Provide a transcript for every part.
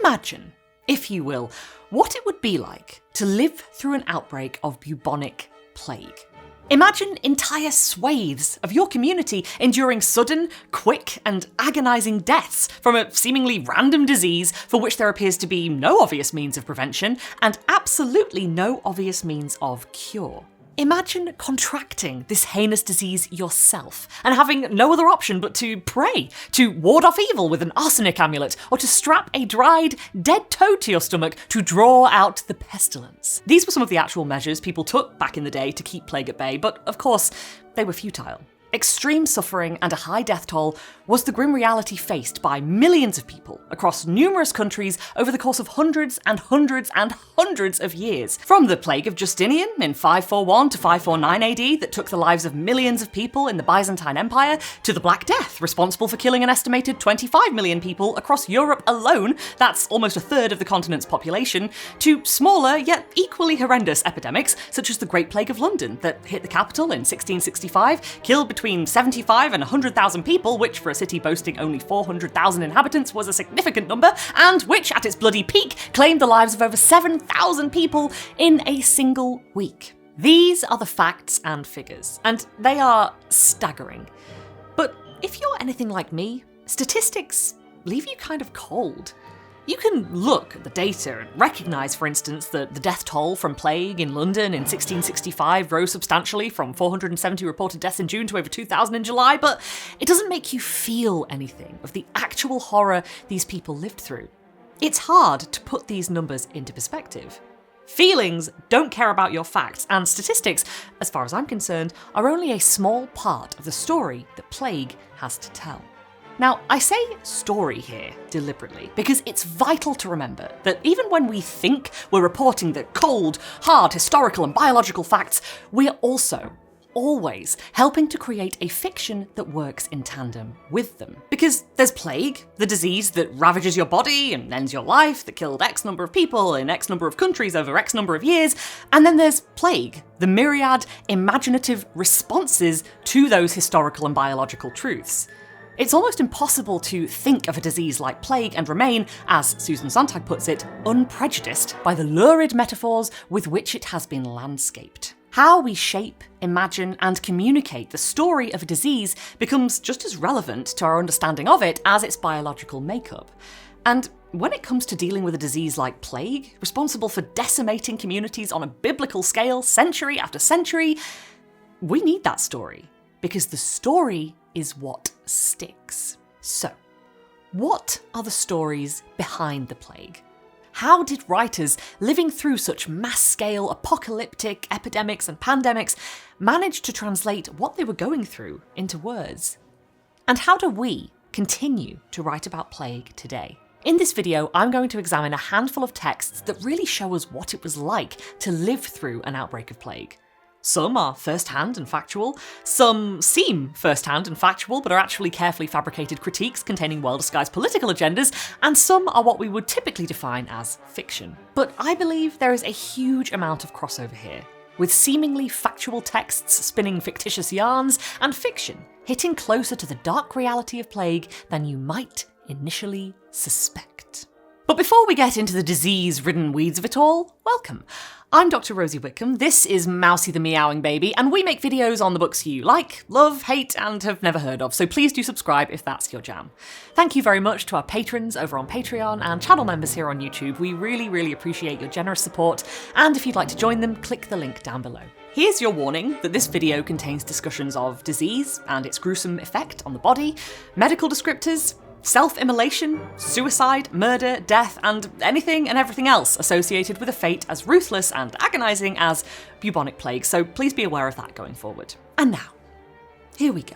Imagine, if you will, what it would be like to live through an outbreak of bubonic plague. Imagine entire swathes of your community enduring sudden, quick, and agonising deaths from a seemingly random disease for which there appears to be no obvious means of prevention and absolutely no obvious means of cure. Imagine contracting this heinous disease yourself and having no other option but to pray, to ward off evil with an arsenic amulet, or to strap a dried, dead toad to your stomach to draw out the pestilence. These were some of the actual measures people took back in the day to keep plague at bay, but of course, they were futile. Extreme suffering and a high death toll was the grim reality faced by millions of people across numerous countries over the course of hundreds and hundreds and hundreds of years. From the plague of Justinian in 541 to 549 AD that took the lives of millions of people in the Byzantine Empire, to the Black Death, responsible for killing an estimated 25 million people across Europe alone, that's almost a third of the continent's population, to smaller yet equally horrendous epidemics such as the Great Plague of London that hit the capital in 1665, killed between 75 and 100,000 people, which for a city boasting only 400,000 inhabitants was a significant number, and which at its bloody peak claimed the lives of over 7,000 people in a single week. These are the facts and figures, and they are staggering. But if you're anything like me, statistics leave you kind of cold. You can look at the data and recognise, for instance, that the death toll from plague in London in 1665 rose substantially from 470 reported deaths in June to over 2,000 in July, but it doesn't make you feel anything of the actual horror these people lived through. It's hard to put these numbers into perspective. Feelings don't care about your facts, and statistics, as far as I'm concerned, are only a small part of the story that plague has to tell. Now, I say story here deliberately because it's vital to remember that even when we think we're reporting the cold, hard historical and biological facts, we're also always helping to create a fiction that works in tandem with them. Because there's plague, the disease that ravages your body and ends your life, that killed X number of people in X number of countries over X number of years, and then there's plague, the myriad imaginative responses to those historical and biological truths. It's almost impossible to think of a disease like plague and remain, as Susan Sontag puts it, unprejudiced by the lurid metaphors with which it has been landscaped. How we shape, imagine, and communicate the story of a disease becomes just as relevant to our understanding of it as its biological makeup. And when it comes to dealing with a disease like plague, responsible for decimating communities on a biblical scale century after century, we need that story, because the story is what sticks. So, what are the stories behind the plague? How did writers living through such mass-scale apocalyptic epidemics and pandemics manage to translate what they were going through into words? And how do we continue to write about plague today? In this video, I'm going to examine a handful of texts that really show us what it was like to live through an outbreak of plague. Some are first-hand and factual, some seem first-hand and factual but are actually carefully fabricated critiques containing well-disguised political agendas, and some are what we would typically define as fiction. But I believe there is a huge amount of crossover here, with seemingly factual texts spinning fictitious yarns and fiction hitting closer to the dark reality of plague than you might initially suspect. But before we get into the disease-ridden weeds of it all, welcome. I'm Dr. Rosie Whitcombe, this is Mousy the Meowing Baby, and we make videos on the books you like, love, hate, and have never heard of, so please do subscribe if that's your jam. Thank you very much to our patrons over on Patreon and channel members here on YouTube. We really appreciate your generous support, and if you'd like to join them, click the link down below. Here's your warning that this video contains discussions of disease and its gruesome effect on the body, medical descriptors, self-immolation, suicide, murder, death, and anything and everything else associated with a fate as ruthless and agonising as bubonic plague, so please be aware of that going forward. And now, here we go.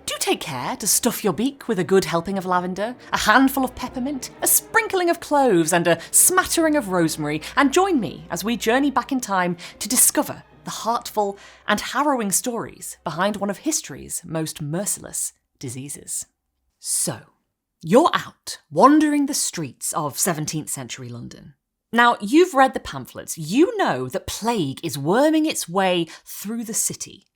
Do take care to stuff your beak with a good helping of lavender, a handful of peppermint, a sprinkling of cloves, and a smattering of rosemary, and join me as we journey back in time to discover the heartful and harrowing stories behind one of history's most merciless diseases. So, you're out, wandering the streets of 17th century London. Now, you've read the pamphlets. You know that plague is worming its way through the city.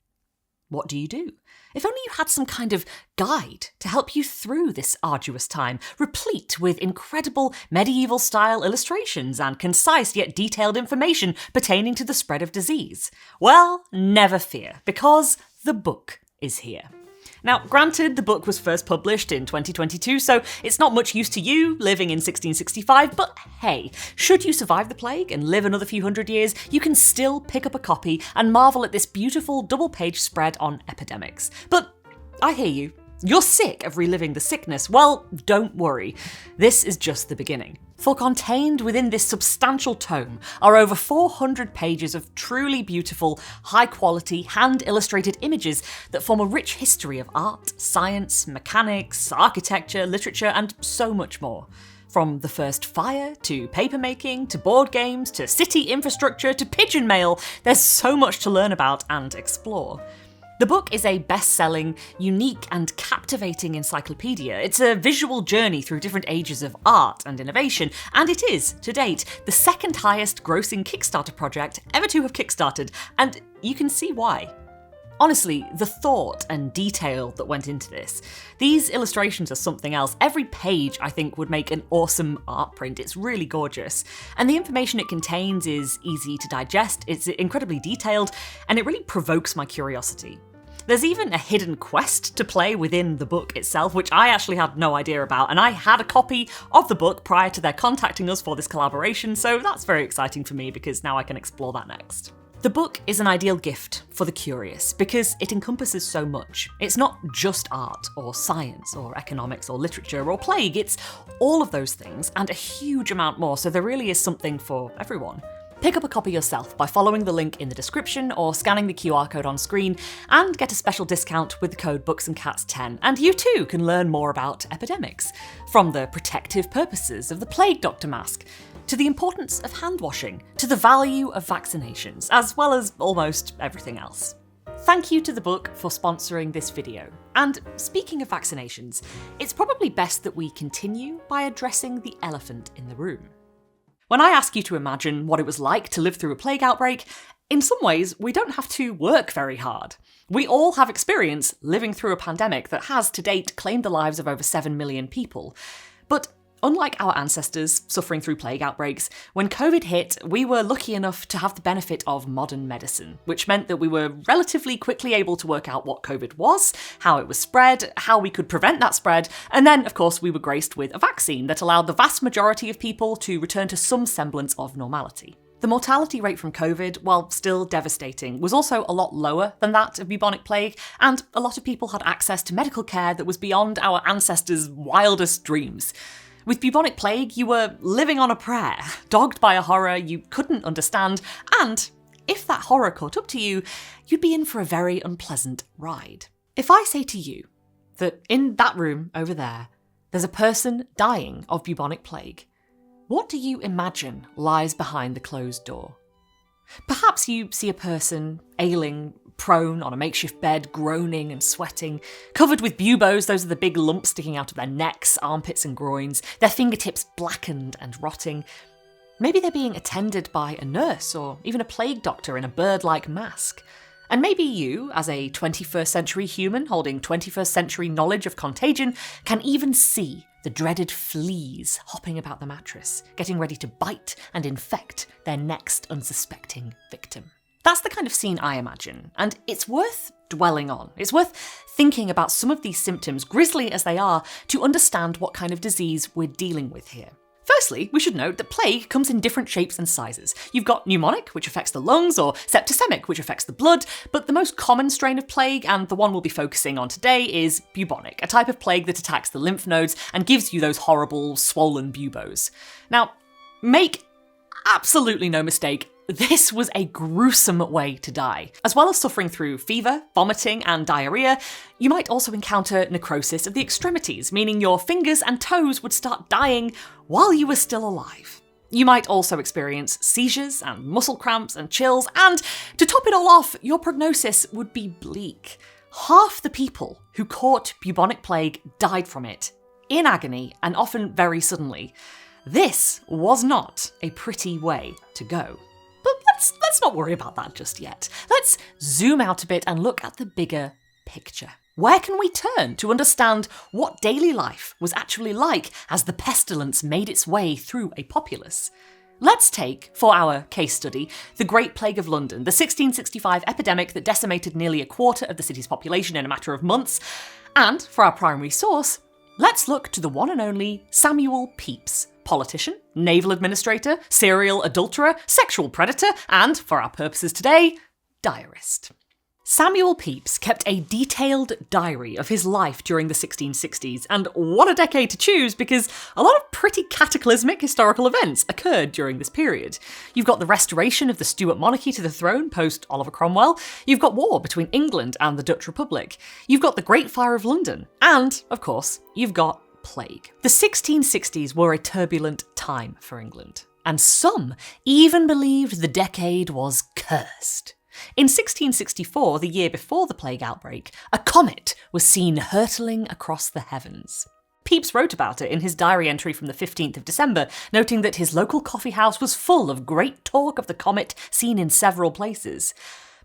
what do you do? If only you had some kind of guide to help you through this arduous time, replete with incredible medieval-style illustrations and concise yet detailed information pertaining to the spread of disease. Well, never fear, because the book is here. Now, granted, the book was first published in 2022, so it's not much use to you living in 1665, but hey, should you survive the plague and live another few hundred years, you can still pick up a copy and marvel at this beautiful double-page spread on epidemics. But I hear you. You're sick of reliving the sickness. Well, don't worry. This is just the beginning. For contained within this substantial tome are over 400 pages of truly beautiful, high-quality, hand-illustrated images that form a rich history of art, science, mechanics, architecture, literature, and so much more. From the first fire, to papermaking, to board games, to city infrastructure, to pigeon mail, there's so much to learn about and explore. The book is a best-selling, unique and captivating encyclopedia. It's a visual journey through different ages of art and innovation, and it is, to date, the second highest grossing Kickstarter project ever to have kickstarted, and you can see why. Honestly, the thought and detail that went into this. These illustrations are something else. Every page, I think, would make an awesome art print. It's really gorgeous. And the information it contains is easy to digest, it's incredibly detailed, and it really provokes my curiosity. There's even a hidden quest to play within the book itself, which I actually had no idea about, and I had a copy of the book prior to their contacting us for this collaboration, so that's very exciting for me because now I can explore that next. The book is an ideal gift for the curious because it encompasses so much. It's not just art or science or economics or literature or plague, it's all of those things and a huge amount more, so there really is something for everyone. Pick up a copy yourself by following the link in the description or scanning the QR code on screen and get a special discount with the code BooksandCats10. And you too can learn more about epidemics, from the protective purposes of the plague doctor mask, to the importance of hand washing, to the value of vaccinations, as well as almost everything else. Thank you to the book for sponsoring this video. And speaking of vaccinations, it's probably best that we continue by addressing the elephant in the room. When I ask you to imagine what it was like to live through a plague outbreak, in some ways, we don't have to work very hard. We all have experience living through a pandemic that has, to date, claimed the lives of over 7 million people. But unlike our ancestors suffering through plague outbreaks, when COVID hit, we were lucky enough to have the benefit of modern medicine, which meant that we were relatively quickly able to work out what COVID was, how it was spread, how we could prevent that spread, and then, of course, we were graced with a vaccine that allowed the vast majority of people to return to some semblance of normality. The mortality rate from COVID, while still devastating, was also a lot lower than that of bubonic plague, and a lot of people had access to medical care that was beyond our ancestors' wildest dreams. With bubonic plague, you were living on a prayer, dogged by a horror you couldn't understand, and if that horror caught up to you, you'd be in for a very unpleasant ride. If I say to you that in that room over there, there's a person dying of bubonic plague, what do you imagine lies behind the closed door? Perhaps you see a person ailing, prone on a makeshift bed, groaning and sweating, covered with buboes, those are the big lumps sticking out of their necks, armpits and groins, their fingertips blackened and rotting. Maybe they're being attended by a nurse or even a plague doctor in a bird-like mask. And maybe you, as a 21st century human holding 21st century knowledge of contagion, can even see the dreaded fleas hopping about the mattress, getting ready to bite and infect their next unsuspecting victim. That's the kind of scene I imagine, and it's worth dwelling on. It's worth thinking about some of these symptoms, grisly as they are, to understand what kind of disease we're dealing with here. Firstly, we should note that plague comes in different shapes and sizes. You've got pneumonic, which affects the lungs, or septicemic, which affects the blood, but the most common strain of plague, and the one we'll be focusing on today, is bubonic, a type of plague that attacks the lymph nodes and gives you those horrible, swollen buboes. Now, make absolutely no mistake, this was a gruesome way to die. As well as suffering through fever, vomiting, and diarrhea, you might also encounter necrosis of the extremities, meaning your fingers and toes would start dying while you were still alive. You might also experience seizures and muscle cramps and chills, and to top it all off, your prognosis would be bleak. Half the people who caught bubonic plague died from it, in agony and often very suddenly. This was not a pretty way to go. But let's let's not worry about that just yet. Let's zoom out a bit and look at the bigger picture. Where can we turn to understand what daily life was actually like as the pestilence made its way through a populace? Let's take, for our case study, the Great Plague of London, the 1665 epidemic that decimated nearly a quarter of the city's population in a matter of months. And, for our primary source, let's look to the one and only Samuel Pepys, politician, naval administrator, serial adulterer, sexual predator, and, for our purposes today, diarist. Samuel Pepys kept a detailed diary of his life during the 1660s, and what a decade to choose because a lot of pretty cataclysmic historical events occurred during this period. You've got the restoration of the Stuart monarchy to the throne post Oliver Cromwell, you've got war between England and the Dutch Republic, you've got the Great Fire of London, and, of course, you've got plague. The 1660s were a turbulent time for England, and some even believed the decade was cursed. In 1664, the year before the plague outbreak, a comet was seen hurtling across the heavens. Pepys wrote about it in his diary entry from the 15th of December, noting that his local coffee house was full of great talk of the comet seen in several places.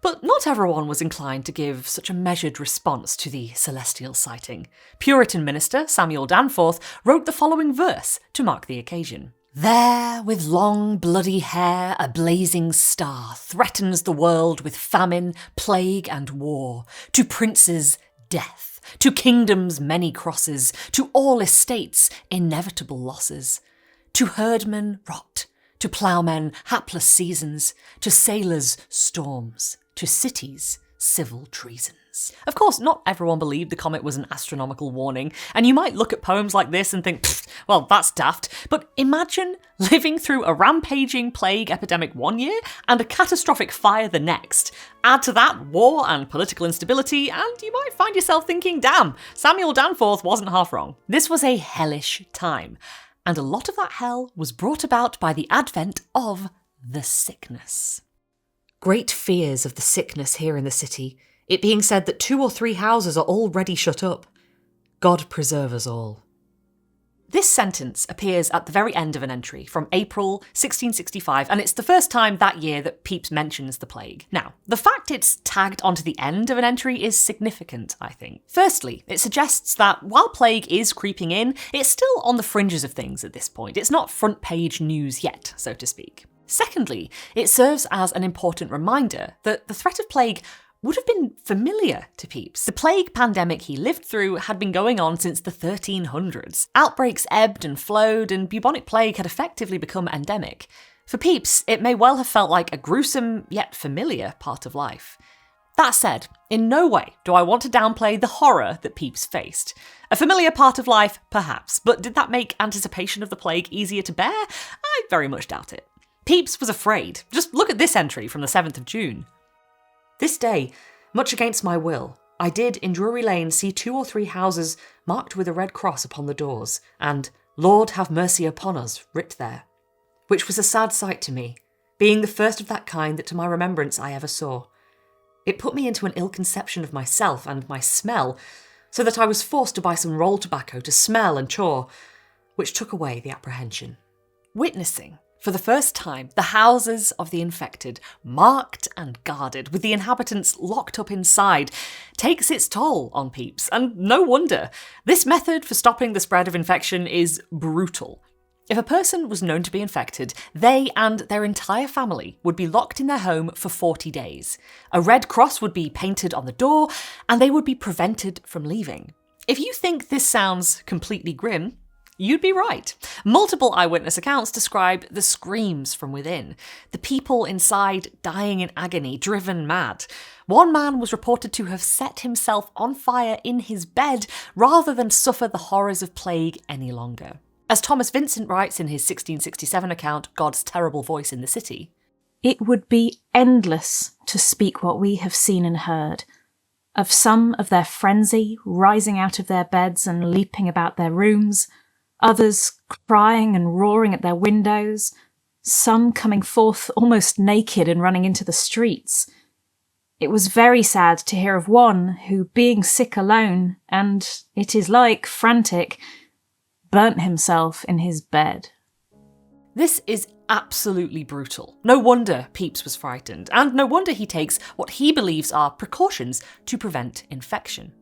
But not everyone was inclined to give such a measured response to the celestial sighting. Puritan minister Samuel Danforth wrote the following verse to mark the occasion. There, with long bloody hair, a blazing star threatens the world with famine, plague and war. To princes, death. To kingdoms, many crosses. To all estates, inevitable losses. To herdmen, rot. To ploughmen, hapless seasons. To sailors, storms. To cities, civil treasons. Of course, not everyone believed the comet was an astronomical warning, and you might look at poems like this and think, well, that's daft, but imagine living through a rampaging plague epidemic one year and a catastrophic fire the next. Add to that war and political instability, and you might find yourself thinking, damn, Samuel Danforth wasn't half wrong. This was a hellish time, and a lot of that hell was brought about by the advent of the sickness. Great fears of the sickness here in the city, it being said that 2 or 3 houses are already shut up. God preserve us all. This sentence appears at the very end of an entry from April 1665, and it's the first time that year that Pepys mentions the plague. Now, the fact it's tagged onto the end of an entry is significant, I think. Firstly, it suggests that while plague is creeping in, it's still on the fringes of things at this point. It's not front page news yet, so to speak. Secondly, it serves as an important reminder that the threat of plague would have been familiar to Pepys. The plague pandemic he lived through had been going on since the 1300s. Outbreaks ebbed and flowed, and bubonic plague had effectively become endemic. For Pepys, it may well have felt like a gruesome yet familiar part of life. That said, in no way do I want to downplay the horror that Pepys faced. A familiar part of life, perhaps, but did that make anticipation of the plague easier to bear? I very much doubt it. Pepys was afraid. Just look at this entry from the 7th of June. This day, much against my will, I did in Drury Lane see 2 or 3 houses marked with a red cross upon the doors, and Lord have mercy upon us writ there, which was a sad sight to me, being the first of that kind that to my remembrance I ever saw. It put me into an ill conception of myself and my smell, so that I was forced to buy some roll tobacco to smell and chaw, which took away the apprehension. Witnessing, for the first time, the houses of the infected, marked and guarded, with the inhabitants locked up inside, takes its toll on Pepys, and no wonder. This method for stopping the spread of infection is brutal. If a person was known to be infected, they and their entire family would be locked in their home for 40 days. A red cross would be painted on the door, and they would be prevented from leaving. If you think this sounds completely grim, you'd be right. Multiple eyewitness accounts describe the screams from within, the people inside dying in agony, driven mad. One man was reported to have set himself on fire in his bed rather than suffer the horrors of plague any longer. As Thomas Vincent writes in his 1667 account, God's Terrible Voice in the City, "It would be endless to speak what we have seen and heard, of some of their frenzy rising out of their beds and leaping about their rooms, others crying and roaring at their windows, some coming forth almost naked and running into the streets. It was very sad to hear of one who, being sick alone, and, it is like, frantic, burnt himself in his bed." This is absolutely brutal. No wonder Pepys was frightened, and no wonder he takes what he believes are precautions to prevent infection.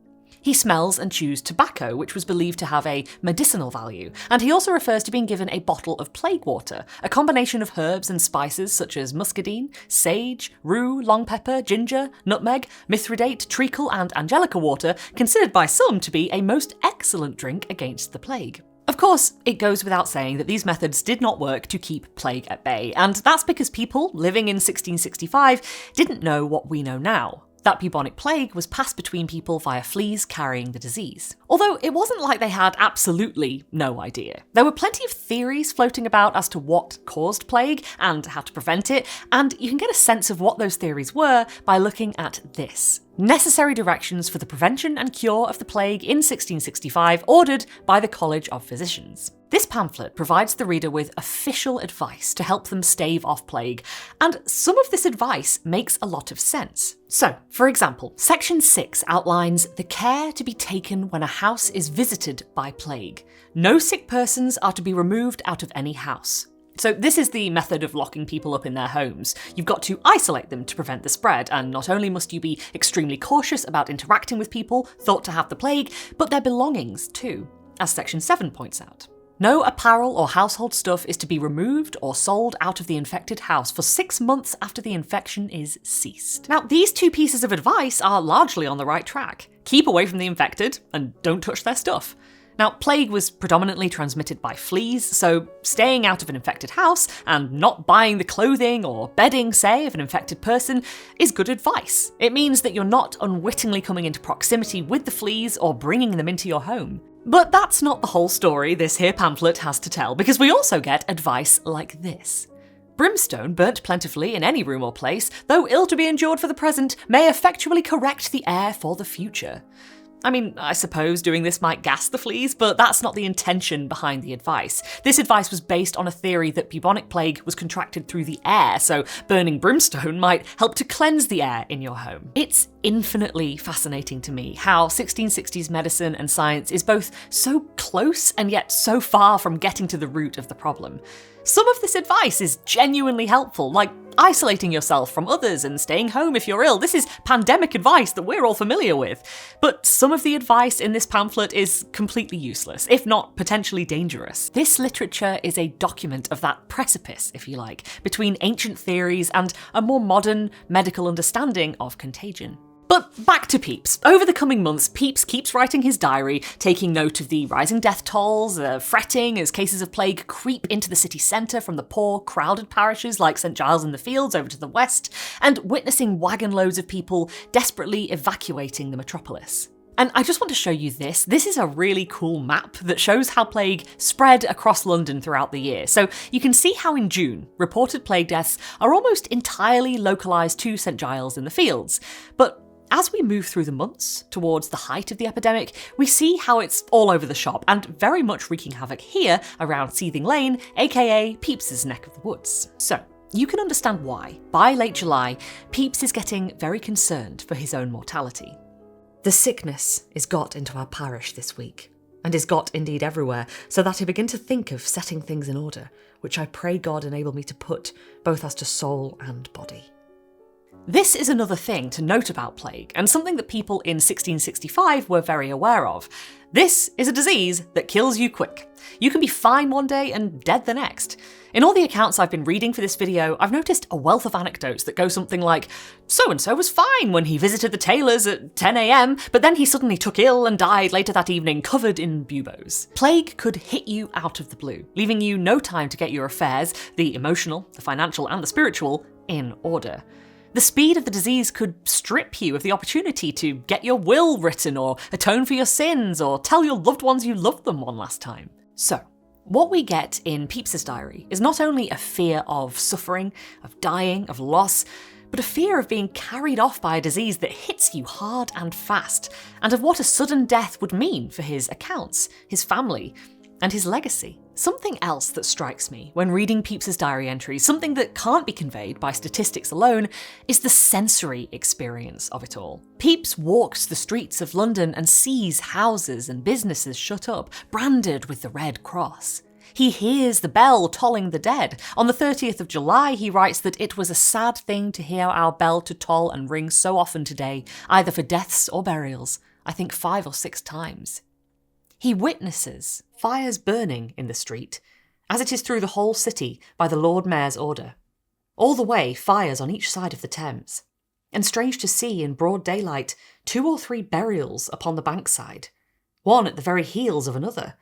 He smells and chews tobacco, which was believed to have a medicinal value, and he also refers to being given a bottle of plague water, a combination of herbs and spices such as muscadine, sage, rue, long pepper, ginger, nutmeg, mithridate, treacle, and angelica water, considered by some to be a most excellent drink against the plague. Of course, it goes without saying that these methods did not work to keep plague at bay, and that's because people living in 1665 didn't know what we know now. That bubonic plague was passed between people via fleas carrying the disease. Although it wasn't like they had absolutely no idea. There were plenty of theories floating about as to what caused plague and how to prevent it, and you can get a sense of what those theories were by looking at this. Necessary directions for the prevention and cure of the plague in 1665, ordered by the College of Physicians. This pamphlet provides the reader with official advice to help them stave off plague, and some of this advice makes a lot of sense. So, for example, Section 6 outlines the care to be taken when a house is visited by plague. No sick persons are to be removed out of any house. So this is the method of locking people up in their homes. You've got to isolate them to prevent the spread, and not only must you be extremely cautious about interacting with people thought to have the plague, but their belongings too, as Section 7 points out. No apparel or household stuff is to be removed or sold out of the infected house for 6 months after the infection is ceased. Now, these two pieces of advice are largely on the right track. Keep away from the infected and don't touch their stuff. Now, plague was predominantly transmitted by fleas, so staying out of an infected house and not buying the clothing or bedding, say, of an infected person is good advice. It means that you're not unwittingly coming into proximity with the fleas or bringing them into your home. But that's not the whole story this here pamphlet has to tell, because we also get advice like this. Brimstone, burnt plentifully in any room or place, though ill to be endured for the present, may effectually correct the air for the future. I mean, I suppose doing this might gas the fleas, but that's not the intention behind the advice. This advice was based on a theory that bubonic plague was contracted through the air, so burning brimstone might help to cleanse the air in your home. It's infinitely fascinating to me how 1660s medicine and science is both so close and yet so far from getting to the root of the problem. Some of this advice is genuinely helpful, like isolating yourself from others and staying home if you're ill. This is pandemic advice that we're all familiar with. But some of the advice in this pamphlet is completely useless, if not potentially dangerous. This literature is a document of that precipice, if you like, between ancient theories and a more modern medical understanding of contagion. But back to Pepys. Over the coming months, Pepys keeps writing his diary, taking note of the rising death tolls, fretting as cases of plague creep into the city centre from the poor, crowded parishes like St Giles in the Fields over to the west, and witnessing wagon loads of people desperately evacuating the metropolis. And I just want to show you this. This is a really cool map that shows how plague spread across London throughout the year. So you can see how in June, reported plague deaths are almost entirely localised to St Giles in the Fields. But as we move through the months towards the height of the epidemic, we see how it's all over the shop and very much wreaking havoc here around Seething Lane, aka Pepys's neck of the woods. So you can understand why, by late July, Pepys is getting very concerned for his own mortality. The sickness is got into our parish this week, and is got indeed everywhere, so that I begin to think of setting things in order, which I pray God enable me to put, both as to soul and body. This is another thing to note about plague, and something that people in 1665 were very aware of. This is a disease that kills you quick. You can be fine one day and dead the next. In all the accounts I've been reading for this video, I've noticed a wealth of anecdotes that go something like, so-and-so was fine when he visited the tailor's at 10 AM, but then he suddenly took ill and died later that evening covered in buboes. Plague could hit you out of the blue, leaving you no time to get your affairs, the emotional, the financial, and the spiritual, in order. The speed of the disease could strip you of the opportunity to get your will written or atone for your sins or tell your loved ones you loved them one last time. So, what we get in Pepys's diary is not only a fear of suffering, of dying, of loss, but a fear of being carried off by a disease that hits you hard and fast, and of what a sudden death would mean for his accounts, his family, and his legacy. Something else that strikes me when reading Pepys's diary entries, something that can't be conveyed by statistics alone, is the sensory experience of it all. Pepys walks the streets of London and sees houses and businesses shut up, branded with the Red Cross. He hears the bell tolling the dead. On the 30th of July, he writes that it was a sad thing to hear our bell to toll and ring so often today, either for deaths or burials, I think 5 or 6 times. He witnesses fires burning in the street, as it is through the whole city by the Lord Mayor's order. All the way, fires on each side of the Thames. And strange to see in broad daylight 2 or 3 burials upon the bankside, one at the very heels of another,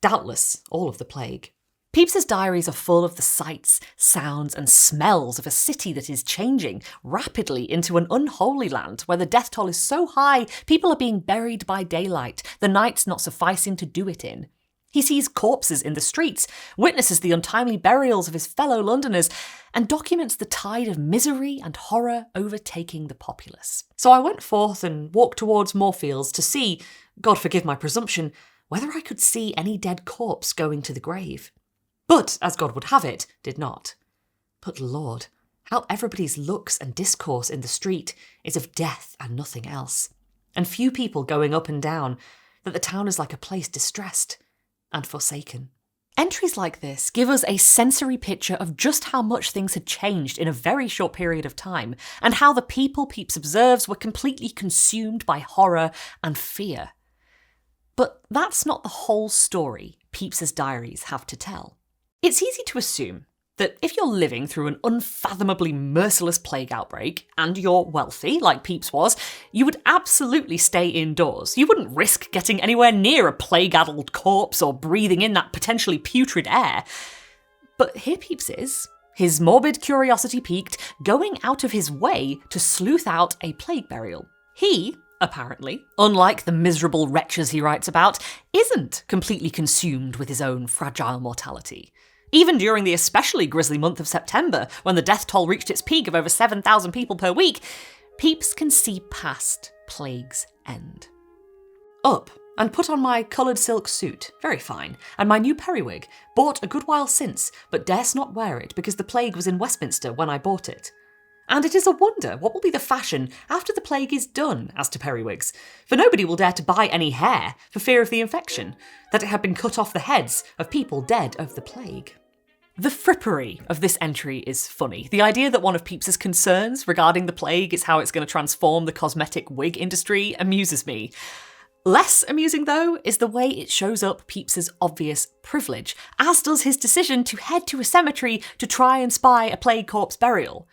doubtless all of the plague. Pepys's diaries are full of the sights, sounds and smells of a city that is changing rapidly into an unholy land where the death toll is so high people are being buried by daylight, the nights not sufficing to do it in. He sees corpses in the streets, witnesses the untimely burials of his fellow Londoners, and documents the tide of misery and horror overtaking the populace. So I went forth and walked towards Moorfields to see, God forgive my presumption, whether I could see any dead corpse going to the grave. But, as God would have it, did not. But Lord, how everybody's looks and discourse in the street is of death and nothing else, and few people going up and down, that the town is like a place distressed and forsaken. Entries like this give us a sensory picture of just how much things had changed in a very short period of time, and how the people Pepys observes were completely consumed by horror and fear. But that's not the whole story Pepys's diaries have to tell. It's easy to assume that if you're living through an unfathomably merciless plague outbreak, and you're wealthy, like Pepys was, you would absolutely stay indoors. You wouldn't risk getting anywhere near a plague-addled corpse or breathing in that potentially putrid air. But here Pepys is, his morbid curiosity piqued, going out of his way to sleuth out a plague burial. He, apparently, unlike the miserable wretches he writes about, isn't completely consumed with his own fragile mortality. Even during the especially grisly month of September, when the death toll reached its peak of over 7,000 people per week, Pepys can see past plague's end. Up and put on my coloured silk suit, very fine, and my new periwig, bought a good while since, but durst not wear it because the plague was in Westminster when I bought it. And it is a wonder what will be the fashion after the plague is done as to periwigs, for nobody will dare to buy any hair for fear of the infection, that it had been cut off the heads of people dead of the plague. The frippery of this entry is funny. The idea that one of Pepys's concerns regarding the plague is how it's going to transform the cosmetic wig industry amuses me. Less amusing, though, is the way it shows up Pepys's obvious privilege, as does his decision to head to a cemetery to try and spy a plague corpse burial.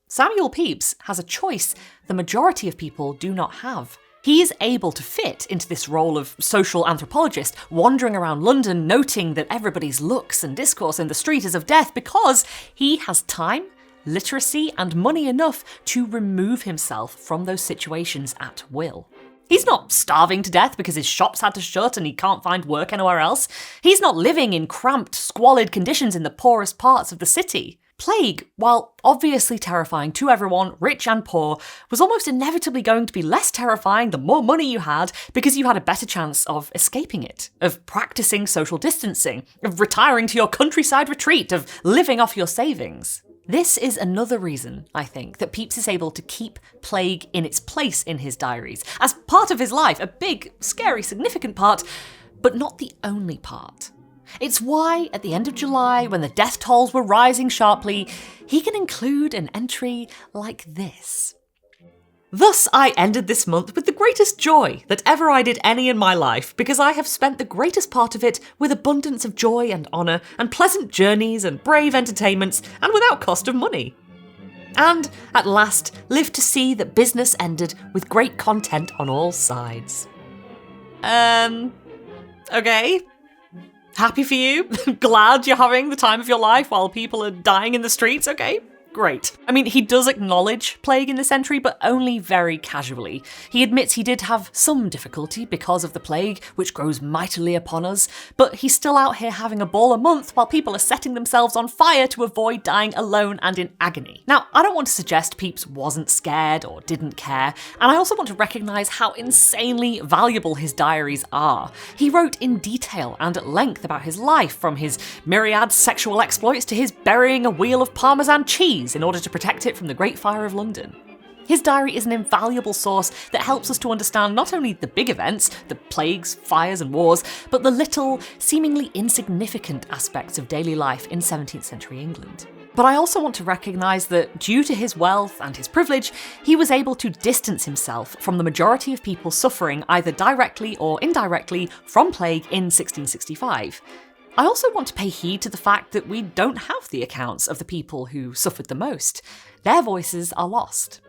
Samuel Pepys has a choice the majority of people do not have. He is able to fit into this role of social anthropologist, wandering around London, noting that everybody's looks and discourse in the street is of death because he has time, literacy, and money enough to remove himself from those situations at will. He's not starving to death because his shops had to shut and he can't find work anywhere else. He's not living in cramped, squalid conditions in the poorest parts of the city. Plague, while obviously terrifying to everyone, rich and poor, was almost inevitably going to be less terrifying the more money you had because you had a better chance of escaping it, of practicing social distancing, of retiring to your countryside retreat, of living off your savings. This is another reason, I think, that Pepys is able to keep plague in its place in his diaries, as part of his life, a big, scary, significant part, but not the only part. It's why, at the end of July, when the death tolls were rising sharply, he can include an entry like this. Thus I ended this month with the greatest joy that ever I did any in my life, because I have spent the greatest part of it with abundance of joy and honour, and pleasant journeys and brave entertainments, and without cost of money. And, at last, lived to see that business ended with great content on all sides. Okay. Happy for you? Glad you're having the time of your life while people are dying in the streets? Okay, great. I mean, he does acknowledge plague in this entry, but only very casually. He admits he did have some difficulty because of the plague, which grows mightily upon us, but he's still out here having a ball a month while people are setting themselves on fire to avoid dying alone and in agony. Now, I don't want to suggest Pepys wasn't scared or didn't care, and I also want to recognise how insanely valuable his diaries are. He wrote in detail and at length about his life, from his myriad sexual exploits to his burying a wheel of Parmesan cheese in order to protect it from the Great Fire of London. His diary is an invaluable source that helps us to understand not only the big events, the plagues, fires and wars, but the little, seemingly insignificant aspects of daily life in 17th century England. But I also want to recognise that due to his wealth and his privilege, he was able to distance himself from the majority of people suffering either directly or indirectly from plague in 1665. I also want to pay heed to the fact that we don't have the accounts of the people who suffered the most. Their voices are lost.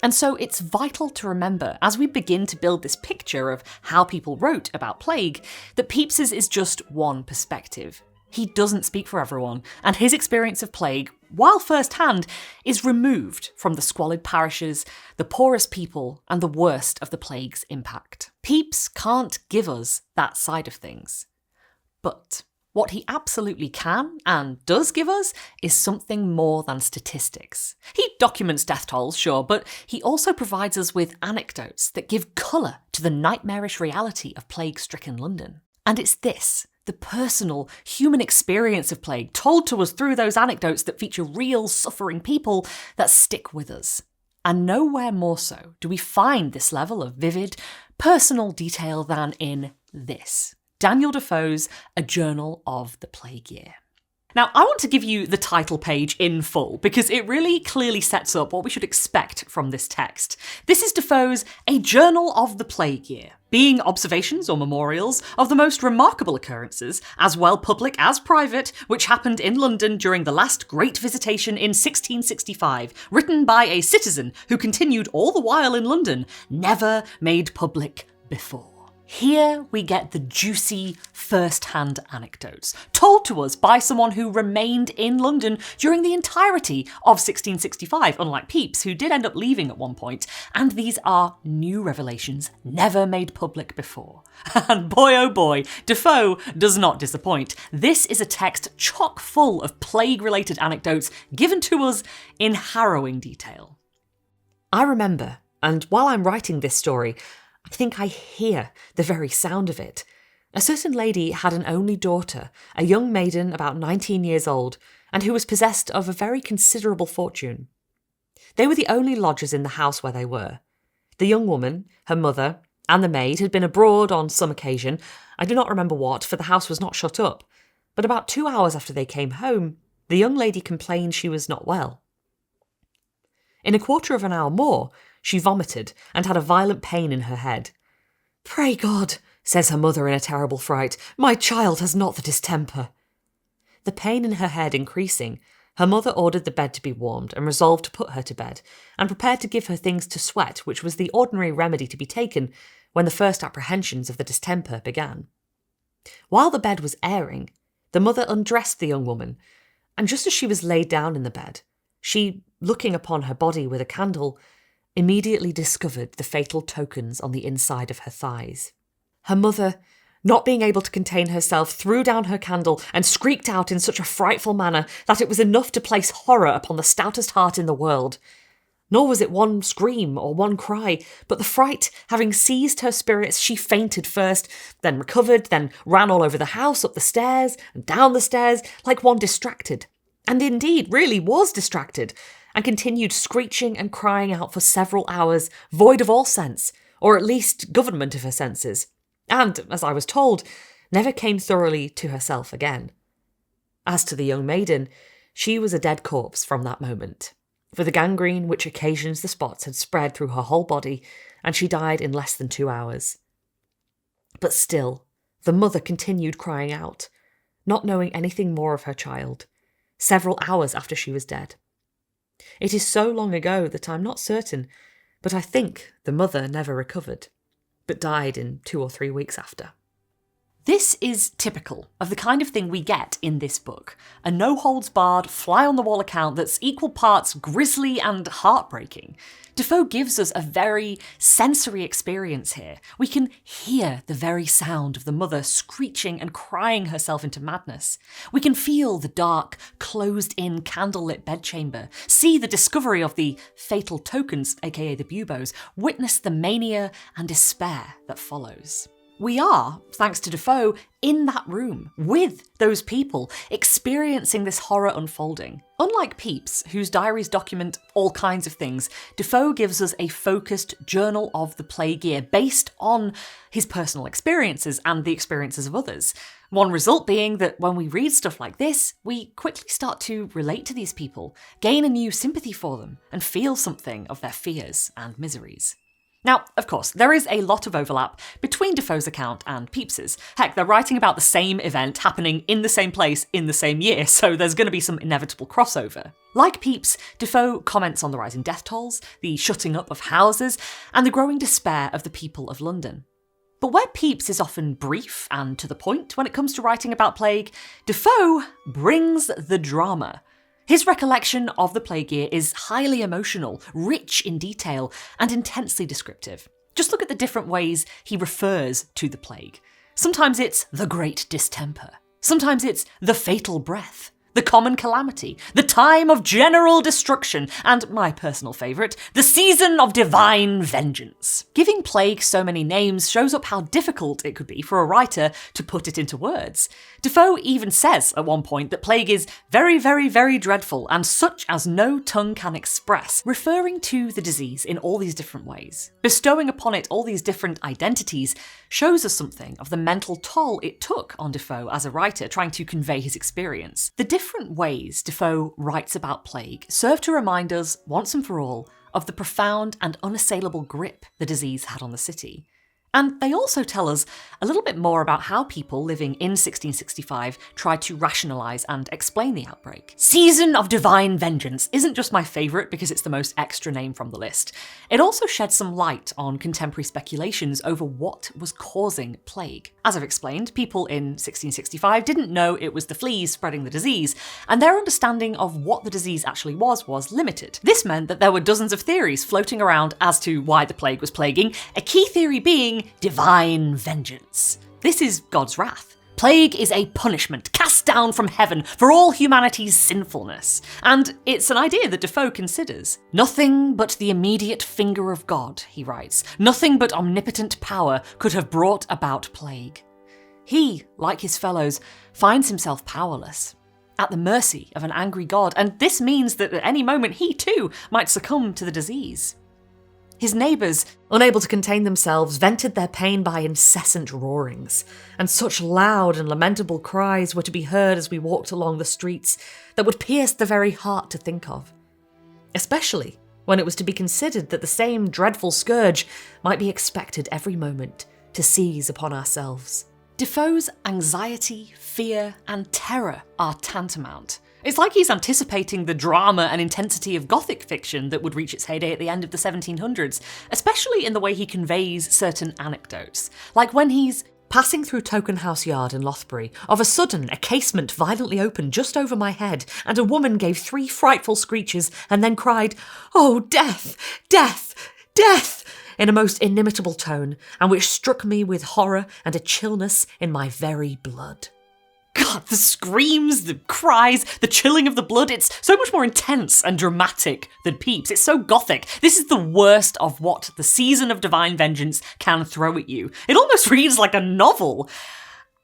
And so it's vital to remember, as we begin to build this picture of how people wrote about plague, that Pepys's is just one perspective. He doesn't speak for everyone, and his experience of plague, while first-hand, is removed from the squalid parishes, the poorest people, and the worst of the plague's impact. Pepys can't give us that side of things. But what he absolutely can and does give us is something more than statistics. He documents death tolls, sure, but he also provides us with anecdotes that give colour to the nightmarish reality of plague-stricken London. And it's this, the personal, human experience of plague, told to us through those anecdotes that feature real, suffering people, that stick with us. And nowhere more so do we find this level of vivid, personal detail than in this. Daniel Defoe's A Journal of the Plague Year. Now, I want to give you the title page in full because it really clearly sets up what we should expect from this text. This is Defoe's A Journal of the Plague Year, being observations or memorials of the most remarkable occurrences, as well public as private, which happened in London during the last Great Visitation in 1665, written by a citizen who continued all the while in London, never made public before. Here we get the juicy first-hand anecdotes, told to us by someone who remained in London during the entirety of 1665, unlike Pepys, who did end up leaving at one point, and these are new revelations never made public before. And boy oh boy, Defoe does not disappoint. This is a text chock full of plague-related anecdotes given to us in harrowing detail. I remember, and while I'm writing this story, I think I hear the very sound of it. A certain lady had an only daughter, a young maiden about 19 years old, and who was possessed of a very considerable fortune. They were the only lodgers in the house where they were. The young woman, her mother, and the maid had been abroad on some occasion. I do not remember what, for the house was not shut up. But about 2 hours after they came home, the young lady complained she was not well. In a quarter of an hour more, she vomited and had a violent pain in her head. "Pray God," says her mother in a terrible fright, "my child has not the distemper." The pain in her head increasing, her mother ordered the bed to be warmed and resolved to put her to bed, and prepared to give her things to sweat, which was the ordinary remedy to be taken when the first apprehensions of the distemper began. While the bed was airing, the mother undressed the young woman, and just as she was laid down in the bed, she, looking upon her body with a candle, immediately discovered the fatal tokens on the inside of her thighs. Her mother, not being able to contain herself, threw down her candle and shrieked out in such a frightful manner that it was enough to place horror upon the stoutest heart in the world. Nor was it one scream or one cry, but the fright having seized her spirits, she fainted first, then recovered, then ran all over the house, up the stairs and down the stairs, like one distracted. And indeed really was distracted, and continued screeching and crying out for several hours, void of all sense, or at least government of her senses, and, as I was told, never came thoroughly to herself again. As to the young maiden, she was a dead corpse from that moment, for the gangrene which occasions the spots had spread through her whole body, and she died in less than 2 hours. But still, the mother continued crying out, not knowing anything more of her child, several hours after she was dead. It is so long ago that I'm not certain, but I think the mother never recovered, but died in 2 or 3 weeks after. This is typical of the kind of thing we get in this book, a no-holds-barred, fly-on-the-wall account that's equal parts grisly and heartbreaking. Defoe gives us a very sensory experience here. We can hear the very sound of the mother screeching and crying herself into madness. We can feel the dark, closed-in, candlelit bedchamber, see the discovery of the fatal tokens, aka the buboes, witness the mania and despair that follows. we are, thanks to Defoe, in that room with those people, experiencing this horror unfolding. Unlike Pepys, whose diaries document all kinds of things, Defoe gives us a focused journal of the plague year based on his personal experiences and the experiences of others. One result being that when we read stuff like this, we quickly start to relate to these people, gain a new sympathy for them, and feel something of their fears and miseries. Now, of course, there is a lot of overlap between Defoe's account and Pepys's. Heck, they're writing about the same event happening in the same place in the same year, so there's going to be some inevitable crossover. Like Pepys, Defoe comments on the rising death tolls, the shutting up of houses, and the growing despair of the people of London. But where Pepys is often brief and to the point when it comes to writing about plague, Defoe brings the drama. His recollection of the plague year is highly emotional, rich in detail, and intensely descriptive. Just look at the different ways he refers to the plague. Sometimes it's the great distemper. Sometimes it's the fatal breath, the common calamity, the time of general destruction, and my personal favourite, the season of divine vengeance. Giving plague so many names shows up how difficult it could be for a writer to put it into words. Defoe even says at one point that plague is very, very, very dreadful and such as no tongue can express, referring to the disease in all these different ways. Bestowing upon it all these different identities shows us something of the mental toll it took on Defoe as a writer trying to convey his experience. The different ways Defoe writes about plague serve to remind us, once and for all, of the profound and unassailable grip the disease had on the city. And they also tell us a little bit more about how people living in 1665 tried to rationalise and explain the outbreak. Season of Divine Vengeance isn't just my favourite because it's the most extra name from the list. It also sheds some light on contemporary speculations over what was causing plague. As I've explained, people in 1665 didn't know it was the fleas spreading the disease, and their understanding of what the disease actually was limited. This meant that there were dozens of theories floating around as to why the plague was plaguing, a key theory being divine vengeance. This is God's wrath. Plague is a punishment cast down from heaven for all humanity's sinfulness. And it's an idea that Defoe considers. Nothing but the immediate finger of God, he writes, nothing but omnipotent power could have brought about plague. He, like his fellows, finds himself powerless, at the mercy of an angry God, and this means that at any moment he too might succumb to the disease. His neighbours, unable to contain themselves, vented their pain by incessant roarings, and such loud and lamentable cries were to be heard as we walked along the streets that would pierce the very heart to think of. Especially when it was to be considered that the same dreadful scourge might be expected every moment to seize upon ourselves. Defoe's anxiety, fear, and terror are tantamount. It's like he's anticipating the drama and intensity of Gothic fiction that would reach its heyday at the end of the 1700s, especially in the way he conveys certain anecdotes. Like when he's passing through Token House Yard in Lothbury, of a sudden a casement violently opened just over my head, and a woman gave 3 frightful screeches and then cried, "Oh, death! Death! Death!" in a most inimitable tone, and which struck me with horror and a chillness in my very blood. God, the screams, the cries, the chilling of the blood, it's so much more intense and dramatic than Pepys. It's so Gothic. This is the worst of what the season of divine vengeance can throw at you. It almost reads like a novel.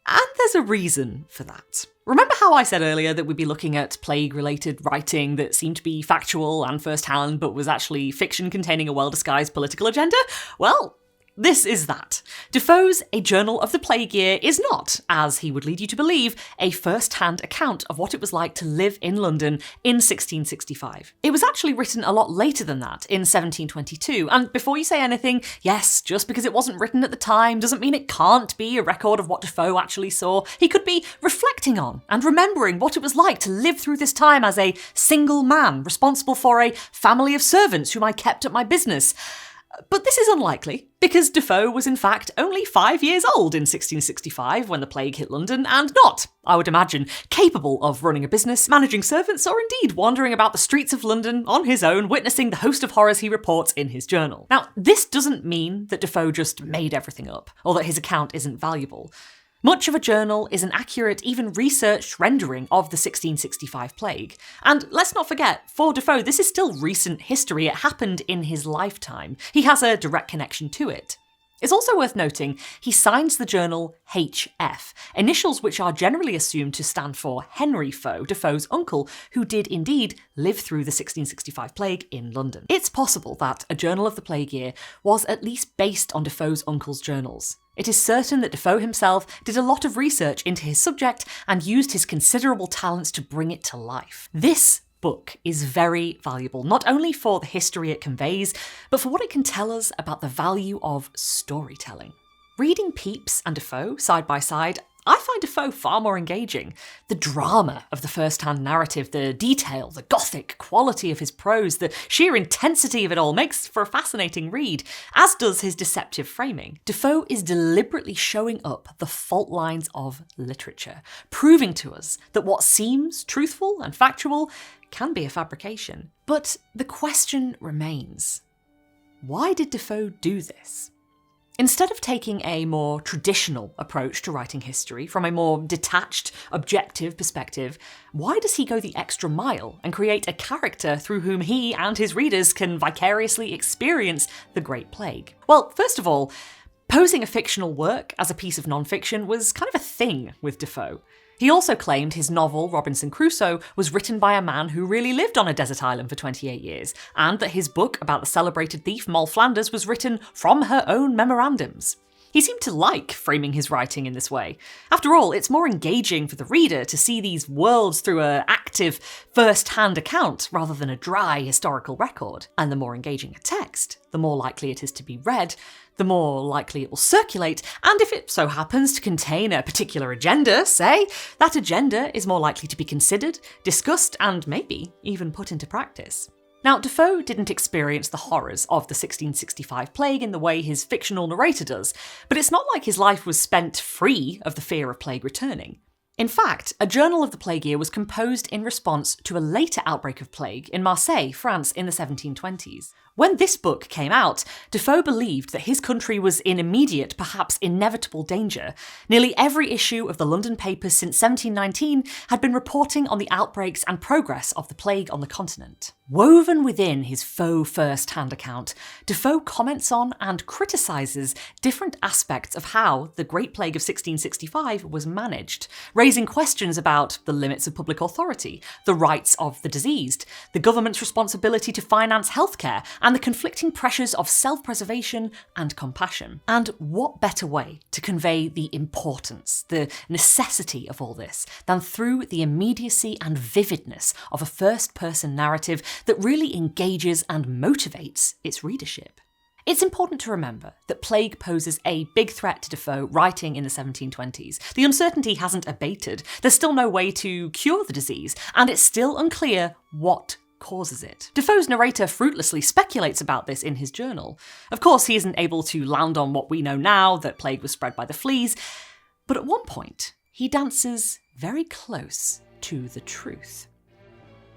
And there's a reason for that. Remember how I said earlier that we'd be looking at plague-related writing that seemed to be factual and first-hand, but was actually fiction containing a well-disguised political agenda? Well, this is that. Defoe's A Journal of the Plague Year is not, as he would lead you to believe, a first-hand account of what it was like to live in London in 1665. It was actually written a lot later than that, in 1722, and before you say anything, yes, just because it wasn't written at the time doesn't mean it can't be a record of what Defoe actually saw. He could be reflecting on and remembering what it was like to live through this time as a single man responsible for a family of servants whom I kept at my business. But this is unlikely, because Defoe was in fact only 5 years old in 1665 when the plague hit London, and not, I would imagine, capable of running a business, managing servants, or indeed wandering about the streets of London on his own, witnessing the host of horrors he reports in his journal. Now, this doesn't mean that Defoe just made everything up, or that his account isn't valuable. Much of a journal is an accurate, even researched rendering of the 1665 plague. And let's not forget, for Defoe, this is still recent history. It happened in his lifetime. He has a direct connection to it. It's also worth noting he signs the journal HF, initials which are generally assumed to stand for Henry Foe, Defoe's uncle, who did indeed live through the 1665 plague in London. It's possible that A Journal of the Plague Year was at least based on Defoe's uncle's journals. It is certain that Defoe himself did a lot of research into his subject and used his considerable talents to bring it to life. This book is very valuable, not only for the history it conveys, but for what it can tell us about the value of storytelling. Reading Pepys and Defoe side by side, I find Defoe far more engaging. The drama of the first-hand narrative, the detail, the gothic quality of his prose, the sheer intensity of it all makes for a fascinating read, as does his deceptive framing. Defoe is deliberately showing up the fault lines of literature, proving to us that what seems truthful and factual can be a fabrication. But the question remains, why did Defoe do this? Instead of taking a more traditional approach to writing history from a more detached, objective perspective, why does he go the extra mile and create a character through whom he and his readers can vicariously experience the Great Plague? Well, first of all, posing a fictional work as a piece of non-fiction was kind of a thing with Defoe. He also claimed his novel, Robinson Crusoe, was written by a man who really lived on a desert island for 28 years, and that his book about the celebrated thief Moll Flanders was written from her own memorandums. He seemed to like framing his writing in this way. After all, it's more engaging for the reader to see these worlds through an active, first-hand account rather than a dry historical record. And the more engaging a text, the more likely it is to be read, the more likely it will circulate, and if it so happens to contain a particular agenda, say, that agenda is more likely to be considered, discussed, and maybe even put into practice. Now, Defoe didn't experience the horrors of the 1665 plague in the way his fictional narrator does, but it's not like his life was spent free of the fear of plague returning. In fact, A Journal of the Plague Year was composed in response to a later outbreak of plague in Marseille, France in the 1720s. When this book came out, Defoe believed that his country was in immediate, perhaps inevitable danger. Nearly every issue of the London papers since 1719 had been reporting on the outbreaks and progress of the plague on the continent. Woven within his faux first-hand account, Defoe comments on and criticises different aspects of how the Great Plague of 1665 was managed, raising questions about the limits of public authority, the rights of the diseased, the government's responsibility to finance healthcare, and the conflicting pressures of self-preservation and compassion. And what better way to convey the importance, the necessity of all this, than through the immediacy and vividness of a first-person narrative that really engages and motivates its readership. It's important to remember that plague poses a big threat to Defoe writing in the 1720s. The uncertainty hasn't abated, there's still no way to cure the disease, and it's still unclear what causes it. Defoe's narrator fruitlessly speculates about this in his journal. Of course, he isn't able to land on what we know now, that plague was spread by the fleas, but at one point, he dances very close to the truth.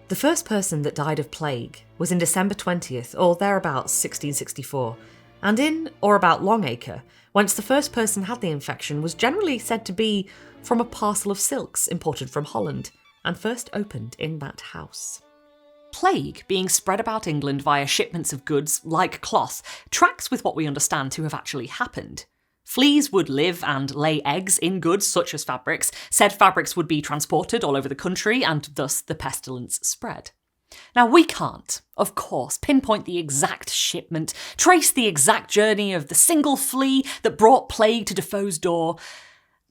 The first person that died of plague was in December 20th, or thereabouts 1664, and in or about Longacre, whence the first person had the infection was generally said to be from a parcel of silks imported from Holland, and first opened in that house. Plague being spread about England via shipments of goods, like cloth, tracks with what we understand to have actually happened. Fleas would live and lay eggs in goods such as fabrics. Said fabrics would be transported all over the country, and thus the pestilence spread. Now, we can't, of course, pinpoint the exact shipment, trace the exact journey of the single flea that brought plague to Defoe's door,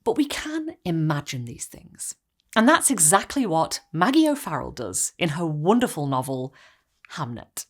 but we can imagine these things. And that's exactly what Maggie O'Farrell does in her wonderful novel, Hamnet.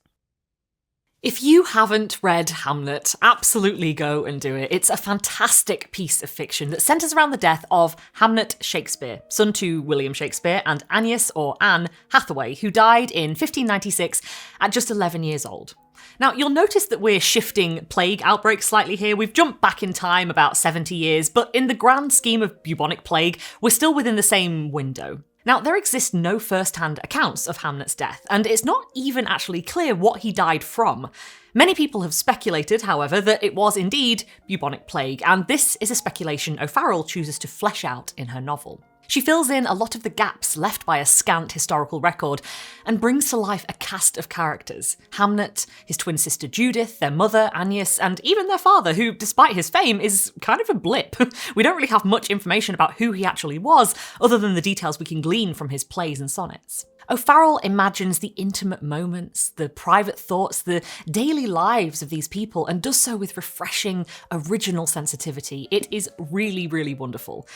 If you haven't read Hamnet, absolutely go and do it. It's a fantastic piece of fiction that centres around the death of Hamnet Shakespeare, son to William Shakespeare and Agnes, or Anne, Hathaway, who died in 1596 at just 11 years old. Now, you'll notice that we're shifting plague outbreaks slightly here. We've jumped back in time about 70 years, but in the grand scheme of bubonic plague, we're still within the same window. Now, there exist no first-hand accounts of Hamnet's death, and it's not even actually clear what he died from. Many people have speculated, however, that it was indeed bubonic plague, and this is a speculation O'Farrell chooses to flesh out in her novel. She fills in a lot of the gaps left by a scant historical record and brings to life a cast of characters. Hamnet, his twin sister Judith, their mother Agnes, and even their father, who, despite his fame, is kind of a blip. We don't really have much information about who he actually was, other than the details we can glean from his plays and sonnets. O'Farrell imagines the intimate moments, the private thoughts, the daily lives of these people, and does so with refreshing, original sensitivity. It is really, really wonderful.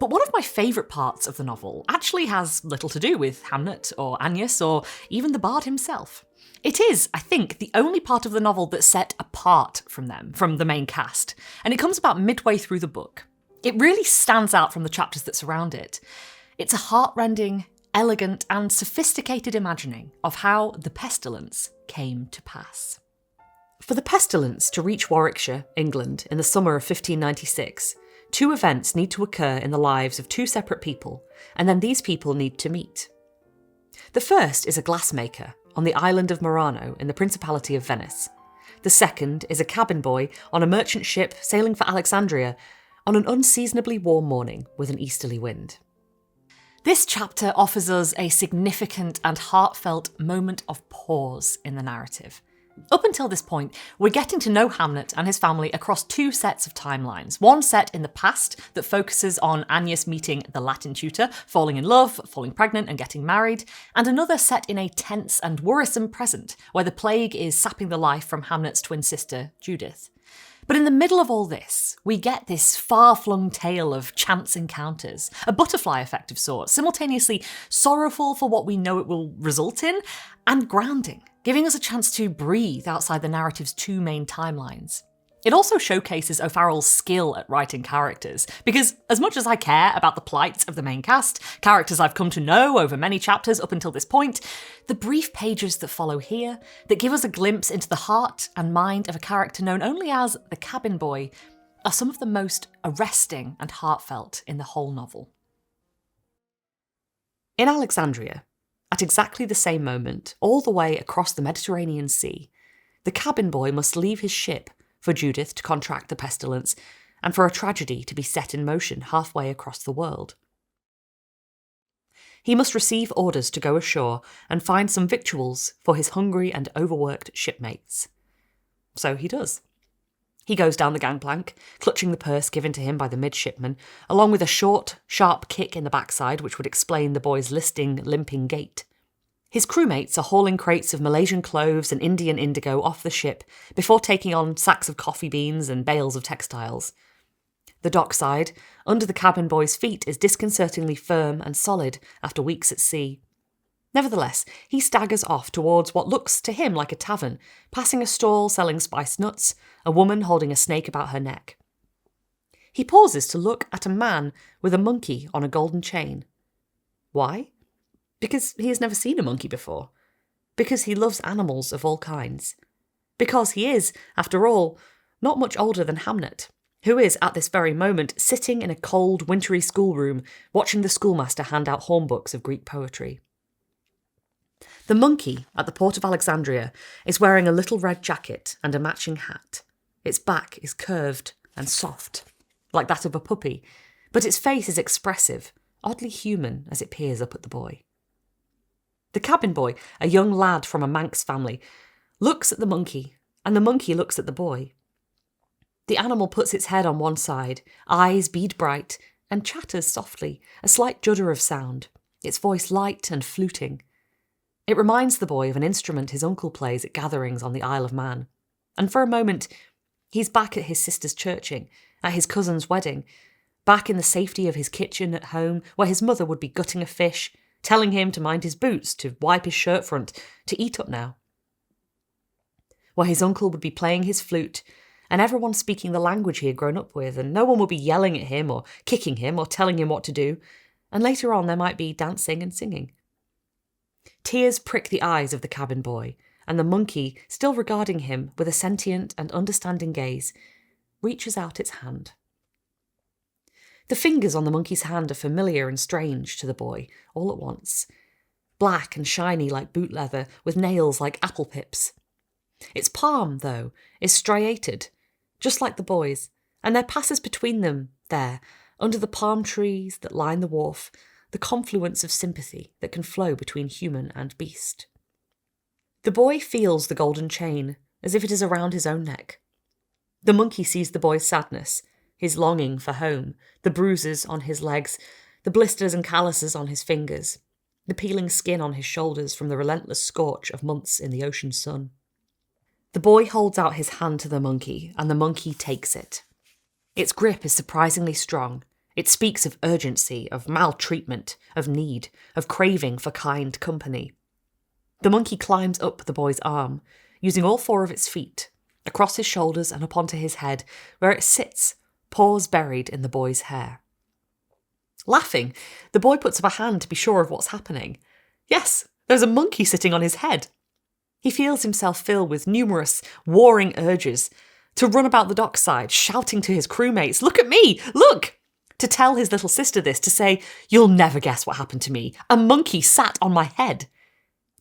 But one of my favourite parts of the novel actually has little to do with Hamnet or Agnes or even the bard himself. It is, I think, the only part of the novel that's set apart from them, from the main cast, and it comes about midway through the book. It really stands out from the chapters that surround it. It's a heartrending, elegant and sophisticated imagining of how the pestilence came to pass. For the pestilence to reach Warwickshire, England, in the summer of 1596, 2 events need to occur in the lives of 2 separate people, and then these people need to meet. The first is a glassmaker on the island of Murano in the Principality of Venice. The second is a cabin boy on a merchant ship sailing for Alexandria on an unseasonably warm morning with an easterly wind. This chapter offers us a significant and heartfelt moment of pause in the narrative. Up until this point, we're getting to know Hamnet and his family across 2 sets of timelines. One set in the past that focuses on Agnes meeting the Latin tutor, falling in love, falling pregnant and getting married, and another set in a tense and worrisome present, where the plague is sapping the life from Hamnet's twin sister, Judith. But in the middle of all this, we get this far-flung tale of chance encounters, a butterfly effect of sorts, simultaneously sorrowful for what we know it will result in, and grounding, giving us a chance to breathe outside the narrative's 2 main timelines. It also showcases O'Farrell's skill at writing characters, because as much as I care about the plight of the main cast, characters I've come to know over many chapters up until this point, the brief pages that follow here, that give us a glimpse into the heart and mind of a character known only as the cabin boy, are some of the most arresting and heartfelt in the whole novel. In Alexandria, at exactly the same moment, all the way across the Mediterranean Sea, the cabin boy must leave his ship for Judith to contract the pestilence, and for a tragedy to be set in motion halfway across the world. He must receive orders to go ashore and find some victuals for his hungry and overworked shipmates. So he does. He goes down the gangplank, clutching the purse given to him by the midshipman, along with a short, sharp kick in the backside which would explain the boy's limping gait. His crewmates are hauling crates of Malaysian cloves and Indian indigo off the ship before taking on sacks of coffee beans and bales of textiles. The dockside, under the cabin boy's feet, is disconcertingly firm and solid after weeks at sea. Nevertheless, he staggers off towards what looks to him like a tavern, passing a stall selling spiced nuts, a woman holding a snake about her neck. He pauses to look at a man with a monkey on a golden chain. Why? Because he has never seen a monkey before. Because he loves animals of all kinds. Because he is, after all, not much older than Hamnet, who is, at this very moment, sitting in a cold, wintry schoolroom, watching the schoolmaster hand out hornbooks of Greek poetry. The monkey at the port of Alexandria is wearing a little red jacket and a matching hat. Its back is curved and soft, like that of a puppy, but its face is expressive, oddly human as it peers up at the boy. The cabin boy, a young lad from a Manx family, looks at the monkey, and the monkey looks at the boy. The animal puts its head on one side, eyes bead bright, and chatters softly, a slight judder of sound, its voice light and fluting. It reminds the boy of an instrument his uncle plays at gatherings on the Isle of Man, and for a moment he's back at his sister's churching, at his cousin's wedding, back in the safety of his kitchen at home, where his mother would be gutting a fish, telling him to mind his boots, to wipe his shirt front, to eat up now. Where his uncle would be playing his flute, and everyone speaking the language he had grown up with, and no one would be yelling at him or kicking him or telling him what to do, and later on there might be dancing and singing. Tears prick the eyes of the cabin boy, and the monkey, still regarding him with a sentient and understanding gaze, reaches out its hand. The fingers on the monkey's hand are familiar and strange to the boy, all at once. Black and shiny like boot leather, with nails like apple pips. Its palm, though, is striated, just like the boy's, and there passes between them, there, Under the palm trees that line the wharf, the confluence of sympathy that can flow between human and beast. The boy feels the golden chain as if it is around his own neck. The monkey sees the boy's sadness, his longing for home, the bruises on his legs, the blisters and calluses on his fingers, the peeling skin on his shoulders from the relentless scorch of months in the ocean sun. The boy holds out his hand to the monkey, and the monkey takes it. Its grip is surprisingly strong. It speaks of urgency, of maltreatment, of need, of craving for kind company. The monkey climbs up the boy's arm, using all 4 of its feet, across his shoulders and up onto his head, where it sits, paws buried in the boy's hair. Laughing, the boy puts up a hand to be sure of what's happening. Yes, there's a monkey sitting on his head. He feels himself fill with numerous, warring urges to run about the dockside, shouting to his crewmates, "Look at me! Look!" To tell his little sister this, to say, "You'll never guess what happened to me. A monkey sat on my head."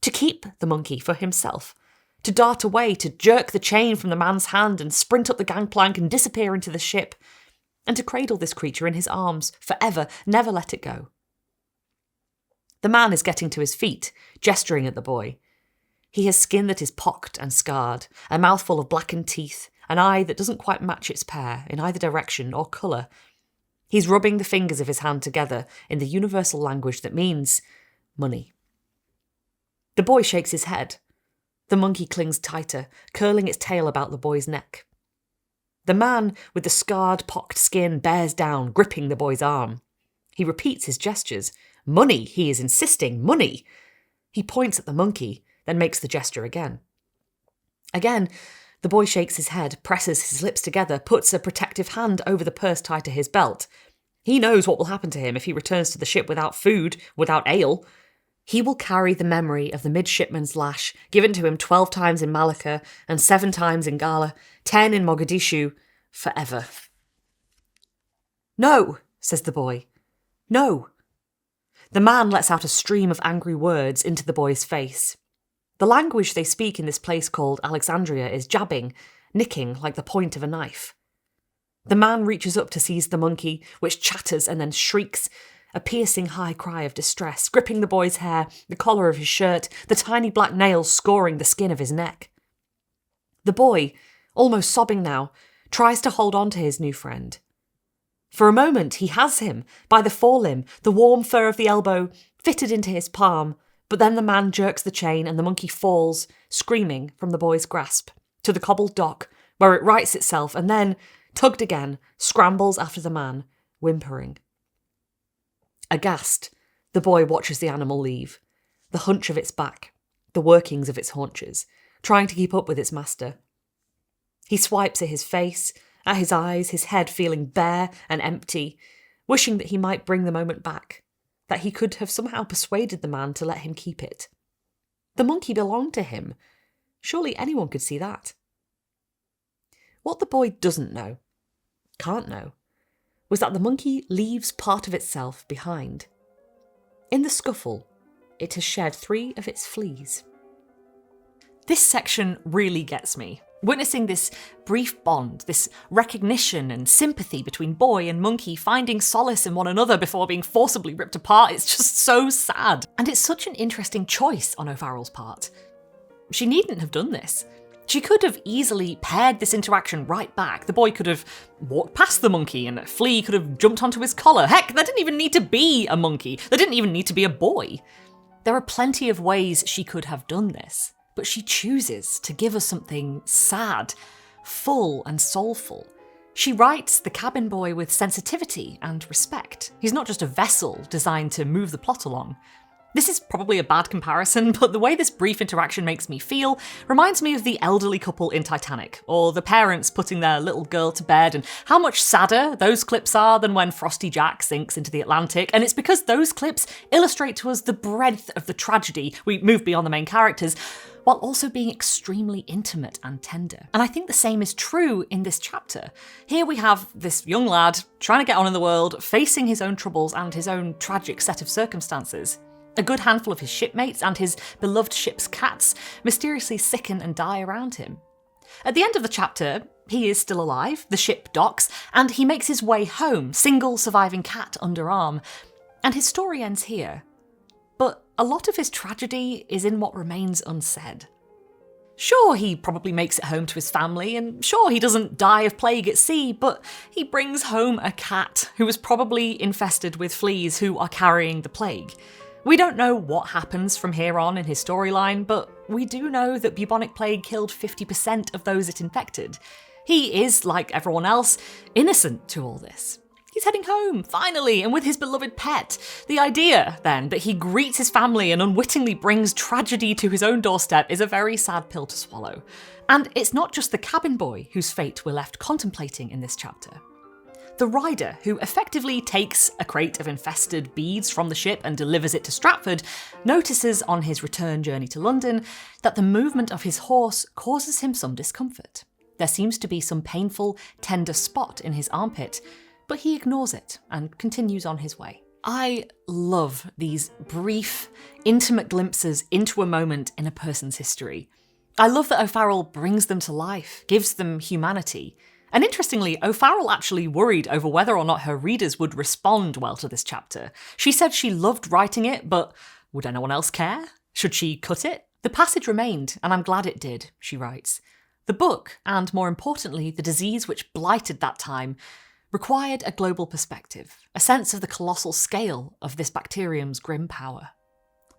To keep the monkey for himself. To dart away, to jerk the chain from the man's hand and sprint up the gangplank and disappear into the ship. And to cradle this creature in his arms, forever, never let it go. The man is getting to his feet, gesturing at the boy. He has skin that is pocked and scarred, a mouthful of blackened teeth, an eye that doesn't quite match its pair in either direction or colour. He's rubbing the fingers of his hand together in the universal language that means money. The boy shakes his head. The monkey clings tighter, curling its tail about the boy's neck. The man with the scarred, pocked skin bears down, gripping the boy's arm. He repeats his gestures. Money, he is insisting, money. He points at the monkey, then makes the gesture again. Again, the boy shakes his head, presses his lips together, puts a protective hand over the purse tied to his belt. He knows what will happen to him if he returns to the ship without food, without ale. He will carry the memory of the midshipman's lash, given to him 12 times in Malacca and 7 times in Gala, 10 in Mogadishu, forever. "No," says the boy. "No." The man lets out a stream of angry words into the boy's face. The language they speak in this place called Alexandria is jabbing, nicking like the point of a knife. The man reaches up to seize the monkey, which chatters and then shrieks, a piercing high cry of distress, gripping the boy's hair, the collar of his shirt, the tiny black nails scoring the skin of his neck. The boy, almost sobbing now, tries to hold on to his new friend. For a moment he has him, by the forelimb, the warm fur of the elbow fitted into his palm, but then the man jerks the chain and the monkey falls, screaming, from the boy's grasp, to the cobbled dock, where it rights itself and then, tugged again, scrambles after the man, whimpering. Aghast, the boy watches the animal leave, the hunch of its back, the workings of its haunches, trying to keep up with its master. He swipes at his face, at his eyes, his head feeling bare and empty, wishing that he might bring the moment back, that he could have somehow persuaded the man to let him keep it. The monkey belonged to him. Surely anyone could see that. What the boy doesn't know, can't know, was that the monkey leaves part of itself behind. In the scuffle, it has shed 3 of its fleas. This section really gets me. Witnessing this brief bond, this recognition and sympathy between boy and monkey finding solace in one another before being forcibly ripped apart, it's just so sad. And it's such an interesting choice on O'Farrell's part. She needn't have done this. She could have easily pared this interaction right back. The boy could have walked past the monkey and a flea could have jumped onto his collar. Heck, there didn't even need to be a monkey. There didn't even need to be a boy. There are plenty of ways she could have done this, but she chooses to give us something sad, full and soulful. She writes the cabin boy with sensitivity and respect. He's not just a vessel designed to move the plot along. This is probably a bad comparison, but the way this brief interaction makes me feel reminds me of the elderly couple in Titanic, or the parents putting their little girl to bed, and how much sadder those clips are than when Frosty Jack sinks into the Atlantic, and it's because those clips illustrate to us the breadth of the tragedy. We move beyond the main characters, while also being extremely intimate and tender. And I think the same is true in this chapter. Here we have this young lad trying to get on in the world, facing his own troubles and his own tragic set of circumstances. A good handful of his shipmates and his beloved ship's cats mysteriously sicken and die around him. At the end of the chapter, he is still alive, the ship docks, and he makes his way home, single surviving cat under arm. And his story ends here. But a lot of his tragedy is in what remains unsaid. Sure, he probably makes it home to his family, and sure, he doesn't die of plague at sea, but he brings home a cat who was probably infested with fleas who are carrying the plague. We don't know what happens from here on in his storyline, but we do know that bubonic plague killed 50% of those it infected. He is, like everyone else, innocent to all this. He's heading home, finally, and with his beloved pet. The idea, then, that he greets his family and unwittingly brings tragedy to his own doorstep is a very sad pill to swallow. And it's not just the cabin boy whose fate we're left contemplating in this chapter. The rider, who effectively takes a crate of infested beads from the ship and delivers it to Stratford, notices on his return journey to London that the movement of his horse causes him some discomfort. There seems to be some painful, tender spot in his armpit, but he ignores it and continues on his way. I love these brief, intimate glimpses into a moment in a person's history. I love that O'Farrell brings them to life, gives them humanity. And interestingly, O'Farrell actually worried over whether or not her readers would respond well to this chapter. She said she loved writing it, but would anyone else care? Should she cut it? The passage remained, and I'm glad it did, she writes. The book, and more importantly, the disease which blighted that time, required a global perspective, a sense of the colossal scale of this bacterium's grim power.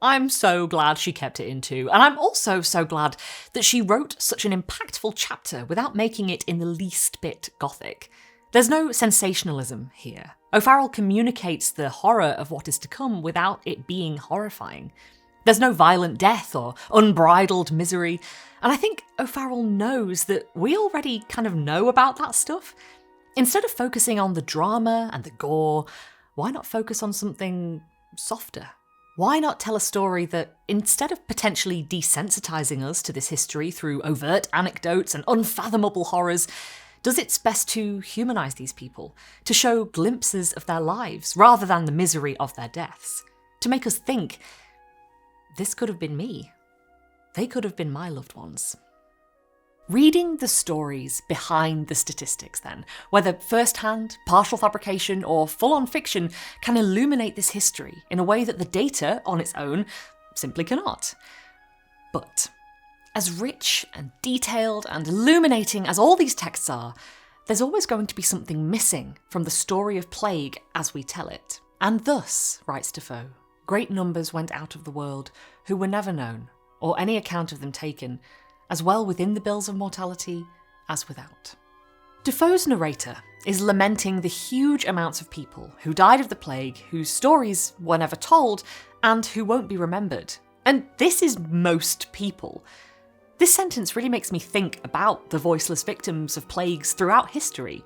I'm so glad she kept it in too, and I'm also so glad that she wrote such an impactful chapter without making it in the least bit gothic. There's no sensationalism here. O'Farrell communicates the horror of what is to come without it being horrifying. There's no violent death or unbridled misery, and I think O'Farrell knows that we already kind of know about that stuff. Instead of focusing on the drama and the gore, why not focus on something softer? Why not tell a story that, instead of potentially desensitizing us to this history through overt anecdotes and unfathomable horrors, does its best to humanize these people, to show glimpses of their lives rather than the misery of their deaths, to make us think, this could have been me. They could have been my loved ones. Reading the stories behind the statistics then, whether first-hand, partial fabrication or full-on fiction, can illuminate this history in a way that the data on its own simply cannot. But as rich and detailed and illuminating as all these texts are, there's always going to be something missing from the story of plague as we tell it. And thus, writes Defoe, great numbers went out of the world who were never known, or any account of them taken, as well within the bills of mortality as without. Defoe's narrator is lamenting the huge amounts of people who died of the plague, whose stories were never told, and who won't be remembered. And this is most people. This sentence really makes me think about the voiceless victims of plagues throughout history.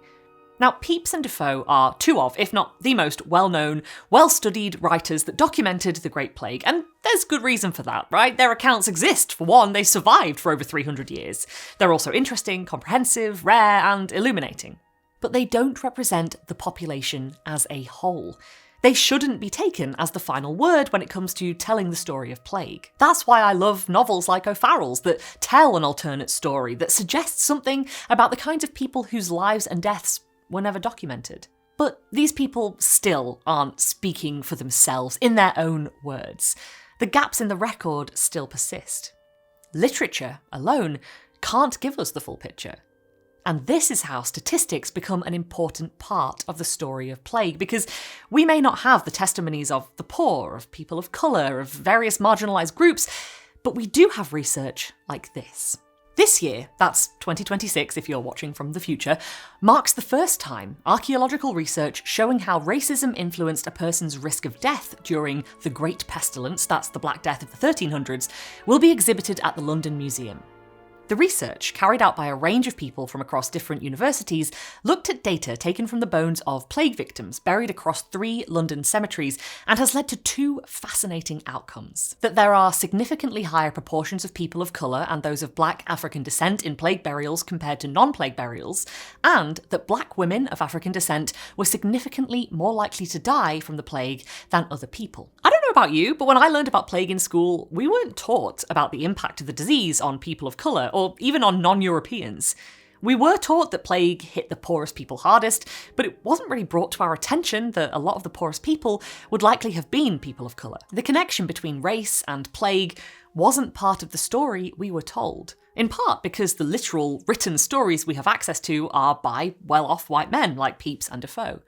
Now, Pepys and Defoe are two of, if not the most well-known, well-studied writers that documented the Great Plague, and there's good reason for that, right? Their accounts exist. For one, they survived for over 300 years. They're also interesting, comprehensive, rare, and illuminating. But they don't represent the population as a whole. They shouldn't be taken as the final word when it comes to telling the story of plague. That's why I love novels like O'Farrell's that tell an alternate story, that suggests something about the kinds of people whose lives and deaths were never documented. But these people still aren't speaking for themselves in their own words. The gaps in the record still persist. Literature alone can't give us the full picture. And this is how statistics become an important part of the story of plague, because we may not have the testimonies of the poor, of people of colour, of various marginalised groups, but we do have research like this. This year, that's 2026 if you're watching from the future, marks the first time archaeological research showing how racism influenced a person's risk of death during the Great Pestilence, that's the Black Death of the 1300s, will be exhibited at the London Museum. The research, carried out by a range of people from across different universities, looked at data taken from the bones of plague victims buried across 3 London cemeteries and has led to 2 fascinating outcomes. That there are significantly higher proportions of people of colour and those of black African descent in plague burials compared to non-plague burials, and that black women of African descent were significantly more likely to die from the plague than other people. I don't know about you, but when I learned about plague in school, we weren't taught about the impact of the disease on people of colour, or even on non-Europeans. We were taught that plague hit the poorest people hardest, but it wasn't really brought to our attention that a lot of the poorest people would likely have been people of colour. The connection between race and plague wasn't part of the story we were told, in part because the literal written stories we have access to are by well-off white men like Pepys and Defoe.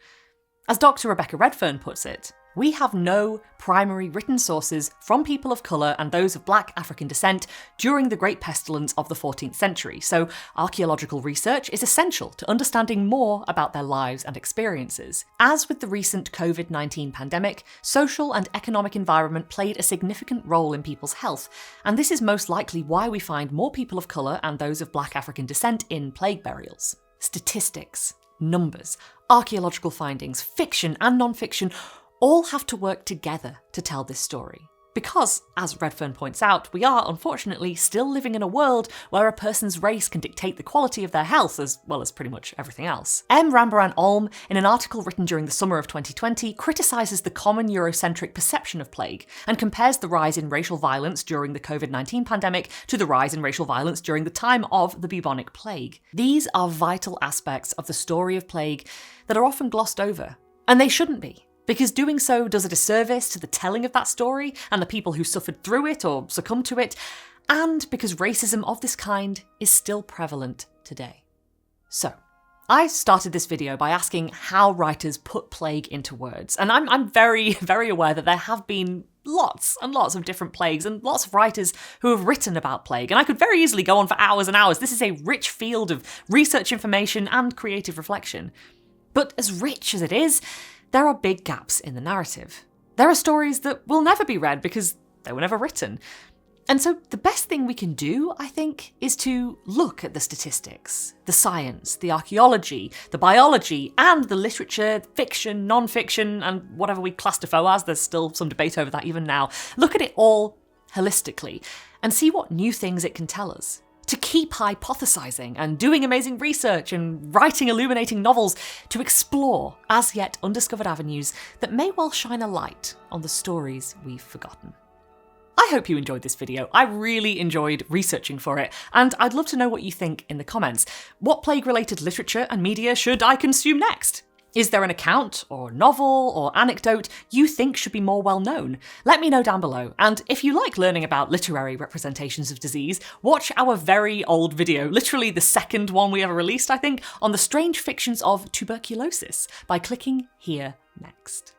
As Dr. Rebecca Redfern puts it, we have no primary written sources from people of colour and those of black African descent during the Great Pestilence of the 14th century, so archaeological research is essential to understanding more about their lives and experiences. As with the recent COVID-19 pandemic, social and economic environment played a significant role in people's health, and this is most likely why we find more people of colour and those of black African descent in plague burials. Statistics, numbers, archaeological findings, fiction and non-fiction all have to work together to tell this story. Because, as Redfern points out, we are, unfortunately, still living in a world where a person's race can dictate the quality of their health, as well as pretty much everything else. M. Rambaran Olm, in an article written during the summer of 2020, criticises the common Eurocentric perception of plague, and compares the rise in racial violence during the COVID-19 pandemic to the rise in racial violence during the time of the bubonic plague. These are vital aspects of the story of plague that are often glossed over, and they shouldn't be. Because doing so does a disservice to the telling of that story and the people who suffered through it or succumbed to it, and because racism of this kind is still prevalent today. So, I started this video by asking how writers put plague into words, and I'm very, very aware that there have been lots and lots of different plagues and lots of writers who have written about plague, and I could very easily go on for hours and hours. This is a rich field of research information and creative reflection. But as rich as it is, there are big gaps in the narrative. There are stories that will never be read because they were never written. And so the best thing we can do, I think, is to look at the statistics, the science, the archaeology, the biology, and the literature, fiction, non-fiction, and whatever we class Defoe as. There's still some debate over that even now. Look at it all holistically and see what new things it can tell us. To keep hypothesizing and doing amazing research and writing illuminating novels, to explore as yet undiscovered avenues that may well shine a light on the stories we've forgotten. I hope you enjoyed this video. I really enjoyed researching for it, and I'd love to know what you think in the comments. What plague-related literature and media should I consume next? Is there an account, or novel, or anecdote you think should be more well known? Let me know down below, and if you like learning about literary representations of disease, watch our very old video, literally the second one we ever released, I think, on the strange fictions of tuberculosis by clicking here next.